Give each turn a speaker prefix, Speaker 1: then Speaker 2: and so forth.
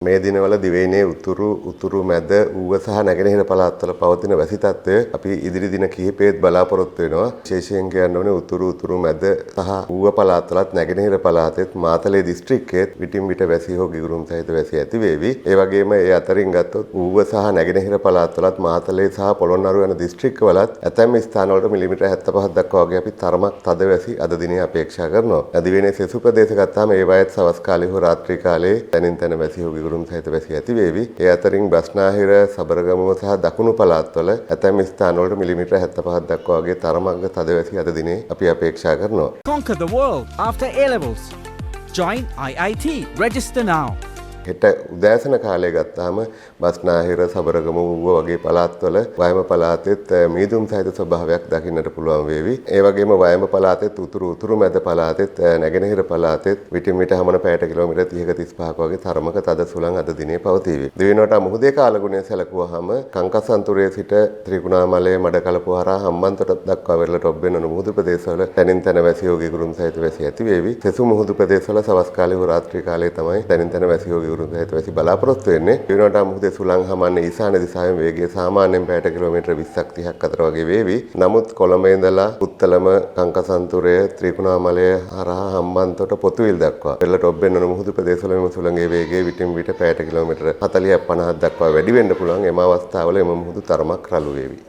Speaker 1: මේ දිනවල දිවයිනේ උතුරු මැද ඌව සහ නැගෙනහිර පළාත්වල පවතින වැසි තත්ත්වය අපි ඉදිරි දින කිහිපෙත් බලාපොරොත්තු වෙනවා. විශේෂයෙන් කියන්න ඕනේ උතුරු මැද සහ ඌව පළාත්වලත් නැගෙනහිර පළාතෙත් මාතලේ දිස්ත්‍රික්කයේත් විටින් විට වැසි හෝ ගිගුරුම් සහිත වැසි ඇති වේවි. ඒ වගේම ඒ අතරින් ගත්තොත් ඌව සහ නැගෙනහිර පළාත්වලත් මාතලේ සහ පොළොන්නරුව යන දිස්ත්‍රික්කවලත් ඇතැම් ස්ථානවලට මිලිමීටර් 75ක් දක්වා වගේ අපි තරමක් තද වැසි අද දිනේ අපේක්ෂා කරනවා. දිවයිනේ සෙසු ප්‍රදේශ ගත්තාම ඒ වයත් සවස් කාලේ හෝ රාත්‍රී කාලේ තනින් තන වැසි හෝ ගිගුරුම් සහිත වැසි ඇති වේවි. ඒ අතරින් බස්නාහිර සබරගමුව සහ දකුණු පළාත්වල ඇතැම් ස්ථානවලට මිලිමීටර් 75ක් දක්වා වගේ තරමක් තද වැසි අද දිනේ අපි අපේක්ෂා කරනවා.
Speaker 2: Conquer the world after A-levels. Join IIT. Register now.
Speaker 1: හෙට උදෑසන කාලය ගත්තාම බස්නාහිර සබරගමුව වගේ පළාත්වල වයඹ පළාතෙත් මීදුම් සහිත ස්වභාවයක් දකින්නට පුළුවන් වේවි. ඒ වගේම වයඹ පළාතෙත් උතුරු මැද පළාතෙත් නැගෙනහිර පළාතෙත් විටින් විට හමන පැයට කිලෝමීටර් 30ක 35ක වගේ තරමක තද සුළං අද දිනේ පවතීවි. දිවෙනවට මුහුදේ කාලගුණය සැලකුවාම කංකසන්තුරේ සිට ත්‍රිකුණාමලය මඩකලපුව හරහා හම්බන්තොට දක්වා වෙරළට ඔබ්බෙන මුහුදු ප්‍රදේශවල තනින් තන වැසි හෝ ගිගුරුම් සහිත වැසි ඇති වේවි. සෙසු මුහුදු ප්‍රදේශවල සවස් කාලේ හෝ රාත්‍රී කාලේ තමයි තනින් තන වැසි හෝ ගිගුරුම් සහිත වැසි බලාපොරොත්තු වෙන්නේ. දිවෙනවට මුහුදේ සුළං හමන්නේ ඊශාන දිශාවෙන් වේගය සාමාන්‍යයෙන් පැයට කිලෝමීටර් 20ක් 30ක් අතර වගේ වේවි. නමුත් කොළඹ ඉඳලා පුත්තලම කංකසන්තුරය ත්‍රිකුණාමලය හරහා හම්බන්තොට පොතුවිල් දක්වා වෙරළට ඔබ්බෙන මුහුදු ප්‍රදේශවල මෙම සුළඟේ වේගය විටින් විට පැයට කිලෝමීටර් 40ක් 50ක් දක්වා වැඩි වෙන්න පුළුවන්. එම අවස්ථාවල එම මුහුදු තරමක් රළු වේවි.